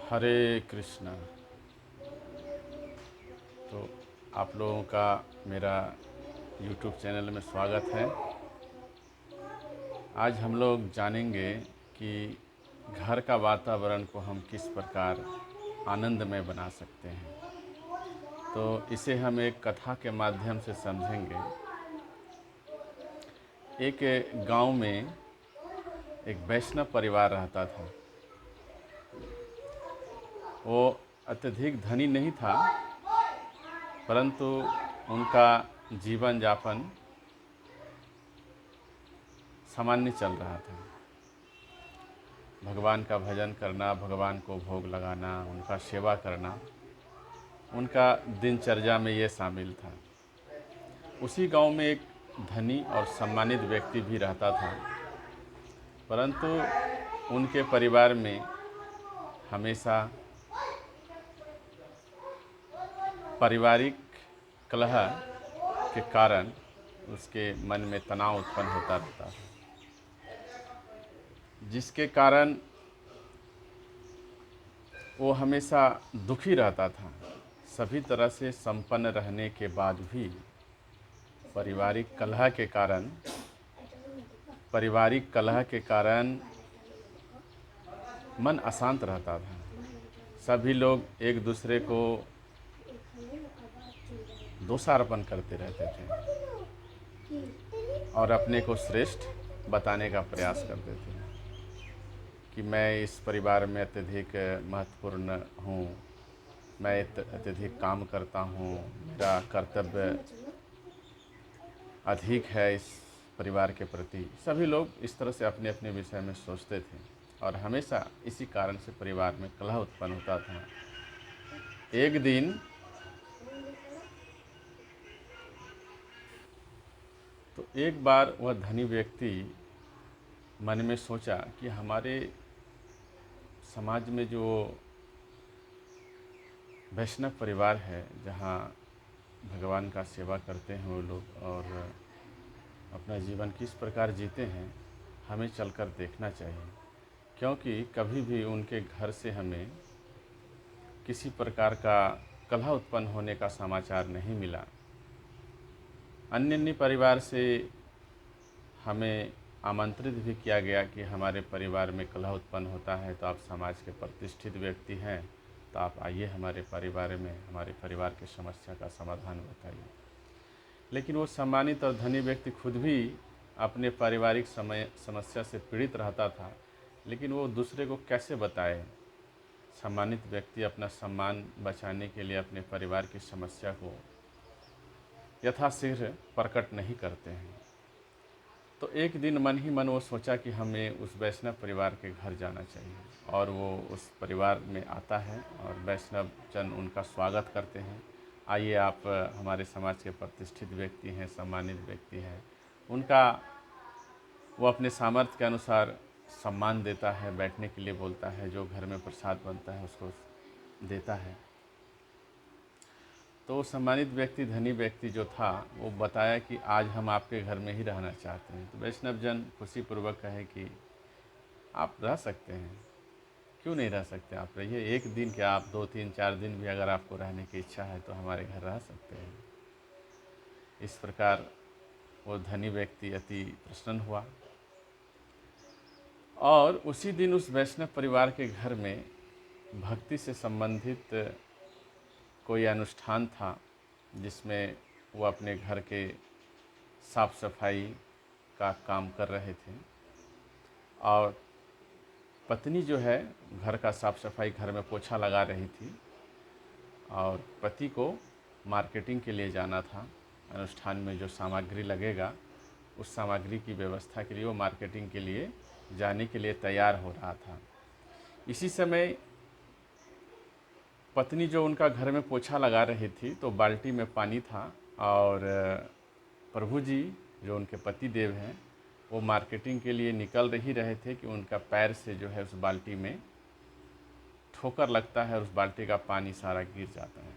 हरे कृष्णा। तो आप लोगों का मेरा यूट्यूब चैनल में स्वागत है। आज हम लोग जानेंगे कि घर का वातावरण को हम किस प्रकार आनंदमय बना सकते हैं। तो इसे हम एक कथा के माध्यम से समझेंगे। एक गांव में एक वैष्णव परिवार रहता था। वो अत्यधिक धनी नहीं था, परंतु उनका जीवन यापन सामान्य चल रहा था। भगवान का भजन करना, भगवान को भोग लगाना, उनका सेवा करना, उनका दिनचर्या में ये शामिल था। उसी गांव में एक धनी और सम्मानित व्यक्ति भी रहता था, परंतु उनके परिवार में हमेशा पारिवारिक कलह के कारण उसके मन में तनाव उत्पन्न होता रहता था, जिसके कारण वो हमेशा दुखी रहता था। सभी तरह से संपन्न रहने के बाद भी पारिवारिक कलह के कारण मन अशांत रहता था। सभी लोग एक दूसरे को दोषारोपण करते रहते थे और अपने को श्रेष्ठ बताने का प्रयास करते थे कि मैं इस परिवार में अत्यधिक महत्वपूर्ण हूँ, मैं अत्यधिक काम करता हूँ, मेरा कर्तव्य अधिक है इस परिवार के प्रति। सभी लोग इस तरह से अपने अपने विषय में सोचते थे और हमेशा इसी कारण से परिवार में कलह उत्पन्न होता था। एक दिन तो एक बार वह धनी व्यक्ति मन में सोचा कि हमारे समाज में जो वैष्णव परिवार है, जहाँ भगवान का सेवा करते हैं वो लोग और अपना जीवन किस प्रकार जीते हैं, हमें चलकर देखना चाहिए। क्योंकि कभी भी उनके घर से हमें किसी प्रकार का कलह उत्पन्न होने का समाचार नहीं मिला। अन्य परिवार से हमें आमंत्रित भी किया गया कि हमारे परिवार में कलह उत्पन्न होता है, तो आप समाज के प्रतिष्ठित व्यक्ति हैं, तो आप आइए हमारे परिवार में, हमारे परिवार की समस्या का समाधान बताइए। लेकिन वो सम्मानित और धनी व्यक्ति खुद भी अपने पारिवारिक समस्या से पीड़ित रहता था, लेकिन वो दूसरे को कैसे बताए। सम्मानित व्यक्ति अपना सम्मान बचाने के लिए अपने परिवार की समस्या को यथाशीघ्र प्रकट नहीं करते हैं। तो एक दिन मन ही मन वो सोचा कि हमें उस वैष्णव परिवार के घर जाना चाहिए और वो उस परिवार में आता है और वैष्णव जन उनका स्वागत करते हैं। आइए, आप हमारे समाज के प्रतिष्ठित व्यक्ति हैं, सम्मानित व्यक्ति हैं। उनका वो अपने सामर्थ्य के अनुसार सम्मान देता है, बैठने के लिए बोलता है, जो घर में प्रसाद बनता है उसको देता है। तो सम्मानित व्यक्ति, धनी व्यक्ति जो था, वो बताया कि आज हम आपके घर में ही रहना चाहते हैं। तो वैष्णव जन खुशीपूर्वक कहे कि आप रह सकते हैं, क्यों नहीं रह सकते, आप रहिए। एक दिन क्या, आप 2 3 4 दिन भी अगर आपको रहने की इच्छा है तो हमारे घर रह सकते हैं। इस प्रकार वो धनी व्यक्ति अति प्रसन्न हुआ और उसी दिन उस वैष्णव परिवार के घर में भक्ति से संबंधित कोई अनुष्ठान था, जिसमें वो अपने घर के साफ सफाई का काम कर रहे थे और पत्नी जो है घर का साफ सफाई, घर में पोछा लगा रही थी और पति को मार्केटिंग के लिए जाना था। अनुष्ठान में जो सामग्री लगेगा, उस सामग्री की व्यवस्था के लिए वो मार्केटिंग के लिए जाने के लिए तैयार हो रहा था। इसी समय पत्नी जो उनका घर में पोछा लगा रही थी, तो बाल्टी में पानी था और प्रभु जी जो उनके पति देव हैं, वो मार्केटिंग के लिए निकल ही रहे थे कि उनका पैर से जो है उस बाल्टी में ठोकर लगता है और उस बाल्टी का पानी सारा गिर जाता है।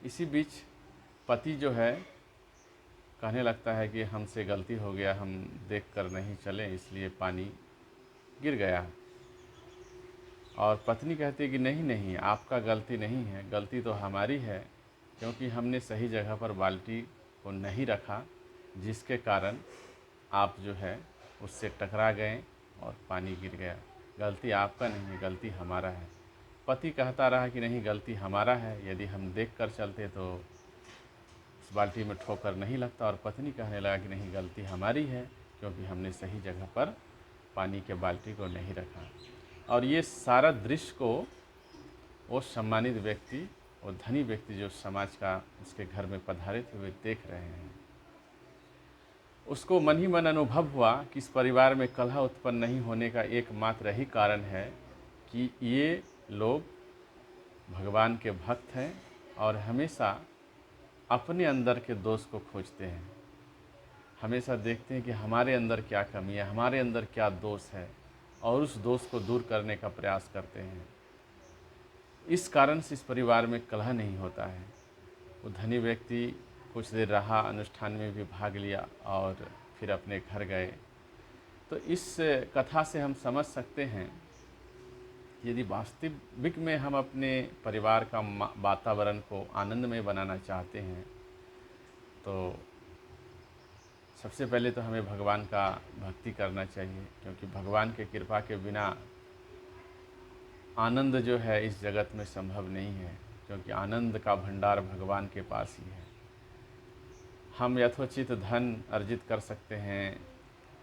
इसी बीच पति जो है कहने लगता है कि हमसे गलती हो गया, हम देख कर नहीं चले, इसलिए पानी गिर गया। और पत्नी कहती है कि नहीं नहीं, आपका गलती नहीं है, गलती तो हमारी है, क्योंकि हमने सही जगह पर बाल्टी को नहीं रखा, जिसके कारण आप जो है उससे टकरा गए और पानी गिर गया। गलती आपका नहीं है, गलती हमारा है। पति कहता रहा कि नहीं, गलती हमारा है, यदि हम देख कर चलते तो उस बाल्टी में ठोकर नहीं लगता। और पत्नी कहने लगा कि नहीं, गलती हमारी है, क्योंकि हमने सही जगह पर पानी के बाल्टी को नहीं रखा। और ये सारा दृश्य को वो सम्मानित व्यक्ति, वो धनी व्यक्ति जो समाज का उसके घर में पधारे थे, वे देख रहे हैं। उसको मन ही मन अनुभव हुआ कि इस परिवार में कलह उत्पन्न नहीं होने का एकमात्र ही कारण है कि ये लोग भगवान के भक्त हैं और हमेशा अपने अंदर के दोष को खोजते हैं। हमेशा देखते हैं कि हमारे अंदर क्या कमी है, हमारे अंदर क्या दोष है, और उस दोष को दूर करने का प्रयास करते हैं। इस कारण से इस परिवार में कलह नहीं होता है। वो धनी व्यक्ति कुछ देर रहा, अनुष्ठान में भी भाग लिया और फिर अपने घर गए। तो इस कथा से हम समझ सकते हैं, यदि वास्तविक में हम अपने परिवार का वातावरण को आनंदमय बनाना चाहते हैं, तो सबसे पहले तो हमें भगवान का भक्ति करना चाहिए, क्योंकि भगवान के कृपा के बिना आनंद जो है इस जगत में संभव नहीं है, क्योंकि आनंद का भंडार भगवान के पास ही है। हम यथोचित धन अर्जित कर सकते हैं,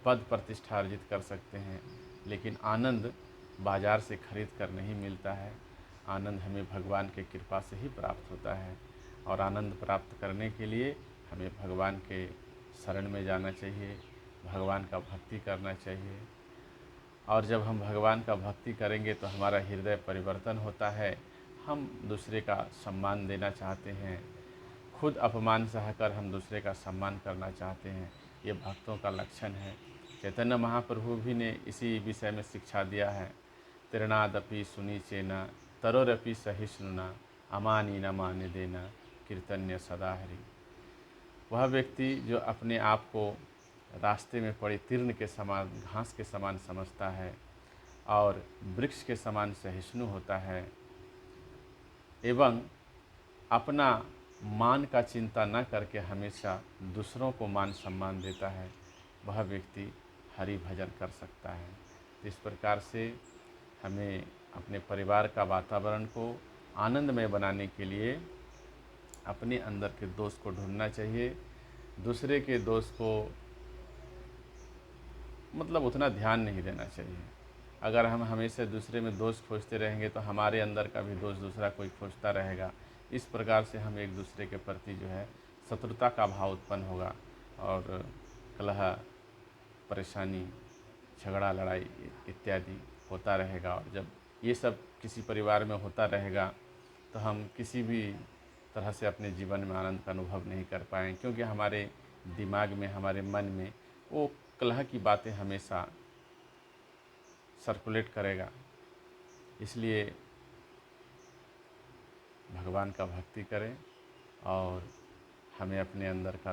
पद प्रतिष्ठा अर्जित कर सकते हैं, लेकिन आनंद बाज़ार से खरीद कर नहीं मिलता है। आनंद हमें भगवान के कृपा से ही प्राप्त होता है, और आनंद प्राप्त करने के लिए हमें भगवान के शरण में जाना चाहिए, भगवान का भक्ति करना चाहिए। और जब हम भगवान का भक्ति करेंगे तो हमारा हृदय परिवर्तन होता है। हम दूसरे का सम्मान देना चाहते हैं, खुद अपमान सहकर हम दूसरे का सम्मान करना चाहते हैं। ये भक्तों का लक्षण है। चैतन्य महाप्रभु भी ने इसी विषय में शिक्षा दिया है। तीर्णादपि सुनी चेना तरोरपि सहिष्णुना अमानी न मान देना कीर्तन्य सदा हरि। वह व्यक्ति जो अपने आप को रास्ते में पड़े तीर्ण के समान, घास के समान समझता है और वृक्ष के समान सहिष्णु होता है, एवं अपना मान का चिंता न करके हमेशा दूसरों को मान सम्मान देता है, वह व्यक्ति हरि भजन कर सकता है। इस प्रकार से हमें अपने परिवार का वातावरण को आनंदमय बनाने के लिए अपने अंदर के दोष को ढूंढना चाहिए। दूसरे के दोष को मतलब उतना ध्यान नहीं देना चाहिए। अगर हम हमेशा दूसरे में दोष खोजते रहेंगे तो हमारे अंदर का भी दोष दूसरा कोई खोजता रहेगा। इस प्रकार से हम एक दूसरे के प्रति जो है शत्रुता का भाव उत्पन्न होगा, और कलह, परेशानी, झगड़ा, लड़ाई इत्यादि होता रहेगा। और जब ये सब किसी परिवार में होता रहेगा तो हम किसी भी तरह से अपने जीवन में आनंद का अनुभव नहीं कर पाएंगे, क्योंकि हमारे दिमाग में, हमारे मन में वो कलह की बातें हमेशा सर्कुलेट करेगा। इसलिए भगवान का भक्ति करें और हमें अपने अंदर का